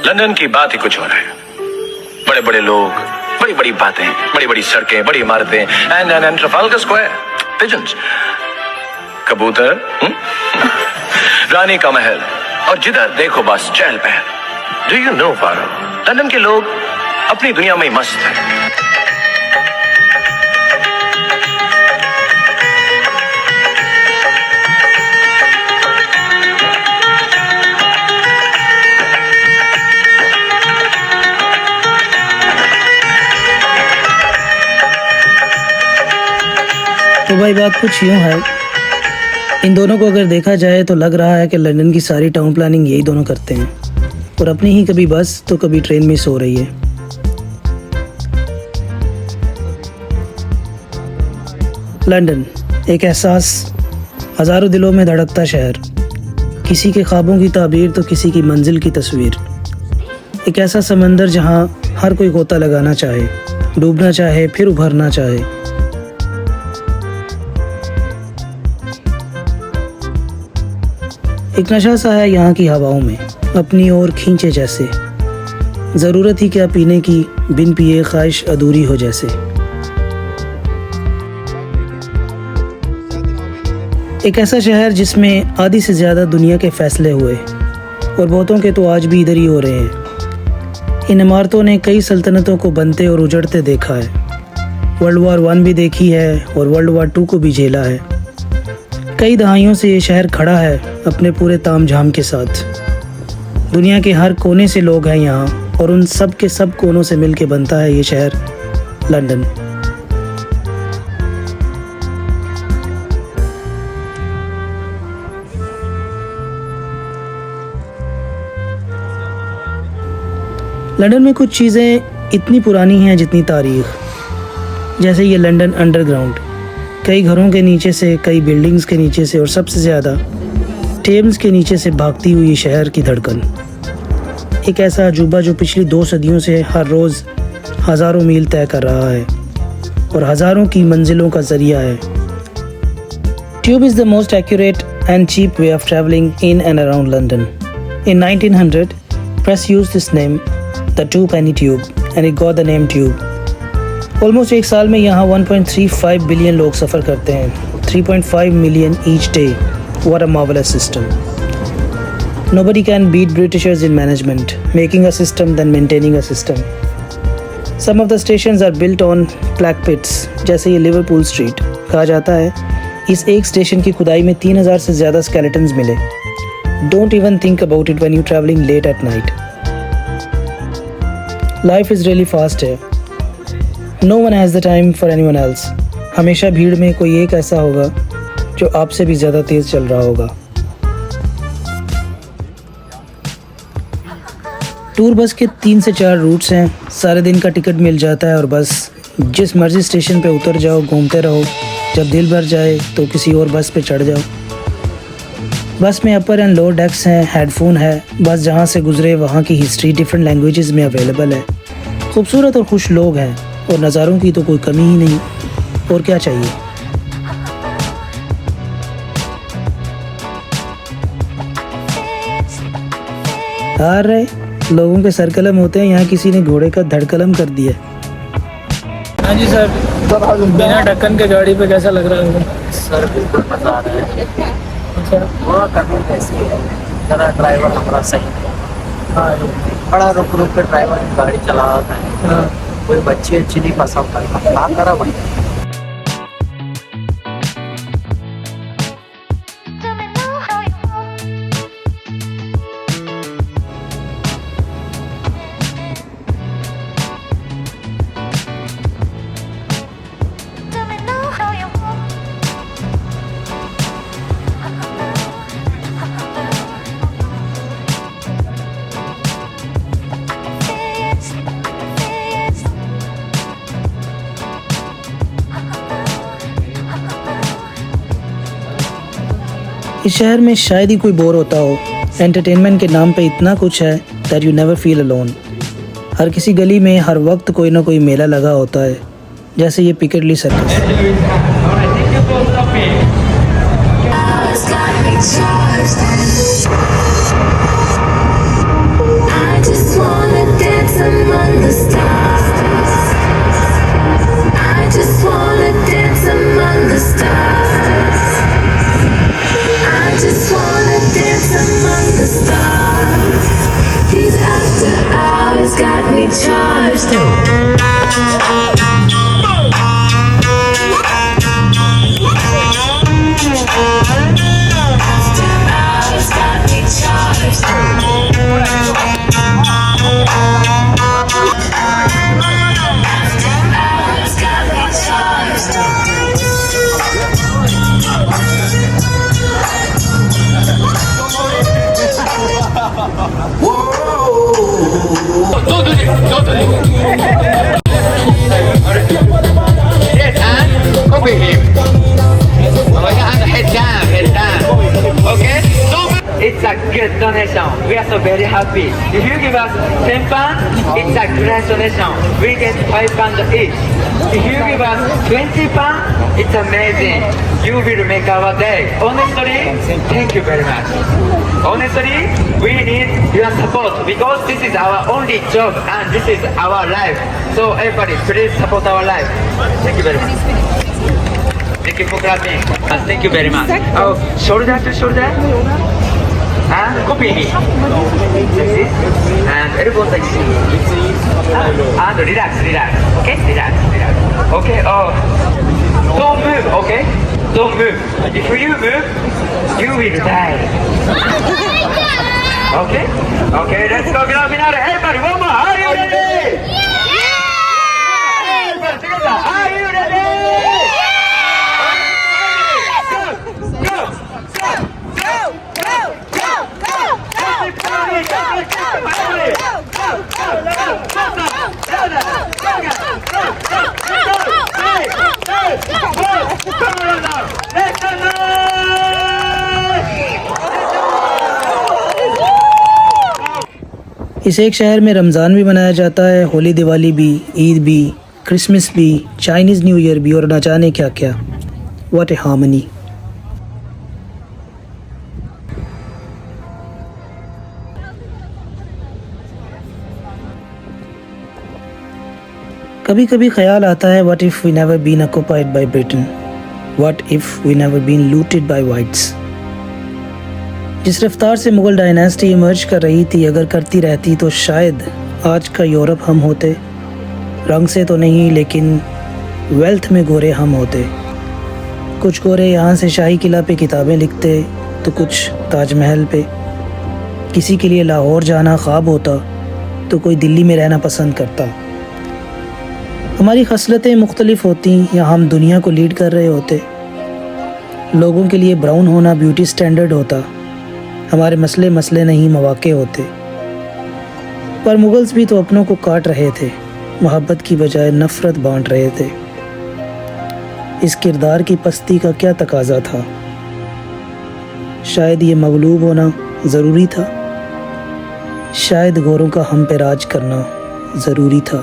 London की बात ही कुछ और है। बड़े बड़े लोग, बड़ी बड़ी बातें, बड़ी बड़ी सड़कें, बड़ी इमारतें, एंड ट्रफाल्गर स्क्वायर, पिजन्स, कबूतर, रानी का महल, और जिधर देखो बस चहल पहल। Do you know Paro, London के लोग अपनी दुनिया में ही मस्त हैं। तो भाई बात कुछ यूँ है, इन दोनों को अगर देखा जाए तो लग रहा है कि लंदन की सारी टाउन प्लानिंग यही दोनों करते हैं, और अपनी ही कभी बस तो कभी ट्रेन में सो रही है। लंदन एक एहसास, हज़ारों दिलों में धड़कता शहर, किसी के ख्वाबों की ताबीर तो किसी की मंजिल की तस्वीर। एक ऐसा समंदर जहाँ हर कोई गोता लगाना चाहे, डूबना चाहे फिर उभरना चाहे। एक नशा सा है यहाँ की हवाओं में, अपनी ओर खींचे जैसे। ज़रूरत ही क्या पीने की, बिन पिए ख्वाहिश अधूरी हो जैसे। एक ऐसा शहर जिसमें आधी से ज़्यादा दुनिया के फैसले हुए, और बहुतों के तो आज भी इधर ही हो रहे हैं। इन इमारतों ने कई सल्तनतों को बनते और उजड़ते देखा है। वर्ल्ड वार 1 भी देखी है और वर्ल्ड वार 2 को भी झेला है। कई दहाइयों से ये शहर खड़ा है अपने पूरे तामझाम के साथ। दुनिया के हर कोने से लोग हैं यहाँ, और उन सब के सब कोनों से मिलके बनता है ये शहर लंदन। लंदन में कुछ चीज़ें इतनी पुरानी हैं जितनी तारीख, जैसे ये लंदन अंडरग्राउंड। कई घरों के नीचे से, कई बिल्डिंग्स के नीचे से, और सबसे ज़्यादा टेम्स के नीचे से भागती हुई शहर की धड़कन। एक ऐसा अजूबा जो पिछली 2 सदियों से हर रोज़ हज़ारों मील तय कर रहा है और हज़ारों की मंजिलों का ज़रिया है। Tube is the most accurate and cheap way of travelling in and around London. In 1900, press used this name, the two penny tube, and it got the name tube. Almost एक साल में यहाँ 1.35 बिलियन लोग सफ़र करते हैं, 3.5 million each day. What a marvelous system. Nobody can beat Britishers in management, making a system than maintaining a system. Some of the stations are built on plaque pits, जैसे ये Liverpool street. कहा जाता है इस एक station की खुदाई में 3000 से ज़्यादा स्केलेटन्स मिले। Don't even think about it when you're traveling late at night. Life is really fast here. No one has the time for anyone else. हमेशा भीड़ में कोई एक ऐसा होगा जो आपसे भी ज़्यादा तेज़ चल रहा होगा। टूर बस के 3 से 4 रूट्स हैं। सारे दिन का टिकट मिल जाता है और बस जिस मर्जी स्टेशन पे उतर जाओ, घूमते रहो। जब दिल भर जाए तो किसी और बस पे चढ़ जाओ। बस में अपर एंड लोअर डेक्स हैं, हेडफोन है। बस जहाँ से गुजरे वहाँ की हिस्ट्री डिफरेंट लैंग्वेजेस में अवेलेबल है। खूबसूरत और खुश लोग हैं और नज़ारों की तो कोई कमी ही नहीं। और क्या चाहिए। अरे लोगों के सरकलम होते हैं, यहाँ किसी ने घोड़े का धड़कलम कर दिया। हाँ जी सर, बिना ढक्कन के गाड़ी पे कैसा लग रहा है सर? बिल्कुल मज़ा आ रहा है। अच्छा, वो करनी कैसी है? ज़रा ड्राइवर हमारा सही है। हाँ, बड़ा रुक रुक के ड्राइवर गाड़ी चला रहा है। हाँ, कोई बच्चे अच्छी नहीं पसंद करता, क्या करा भाई। इस शहर में शायद ही कोई बोर होता हो। एंटरटेनमेंट के नाम पे इतना कुछ है that you never feel alone. हर किसी गली में हर वक्त कोई ना कोई मेला लगा होता है, जैसे ये Piccadilly circus. I just Yes, and copy him. Oh, yeah, and head down. Okay? It's a good donation. We are so very happy. If you give us 10 pounds, it's a great donation. We get 5 pounds each. If you give us 20 pounds, it's amazing. You will make our day. Honestly, thank you very much. Honestly, we need your support because this is our only job and this is our life. So everybody, please support our life. Thank you very much. Thank you for clapping. Thank you very much. Oh, shoulder to shoulder. And copy me. Like this. And elbows like this. And relax. Okay? Relax. Okay? Oh. Don't move, okay? Don't move. If you move, you will die. Okay, let's go grand finale. Everybody, one more. Are you ready? Yeah! Everybody together. Are you ready? इस एक शहर में रमज़ान भी मनाया जाता है, होली दिवाली भी, ईद भी, क्रिसमस भी, चाइनीज़ न्यू ईयर भी और न जाने क्या क्या। What a harmony. कभी कभी ख्याल आता है what if we never been occupied by Britain, what if we never been looted by whites. जिस रफ्तार से मुग़ल डायनेस्टी इमर्ज कर रही थी, अगर करती रहती तो शायद आज का यूरोप हम होते। रंग से तो नहीं लेकिन वेल्थ में गोरे हम होते। कुछ गोरे यहाँ से शाही किला पे किताबें लिखते तो कुछ ताजमहल पे। किसी के लिए लाहौर जाना ख्वाब होता तो कोई दिल्ली में रहना पसंद करता। हमारी खसलतें मुख्तलिफ होती या हम दुनिया को लीड कर रहे होते। लोगों के लिए ब्राउन होना ब्यूटी स्टैंडर्ड होता, हमारे मसले नहीं मौके होते। पर मुगल्स भी तो अपनों को काट रहे थे, मोहब्बत की बजाय नफ़रत बांट रहे थे। इस किरदार की पस्ती का क्या तकाजा था? शायद ये मगलूब होना ज़रूरी था, शायद गोरों का हम पे राज करना ज़रूरी था।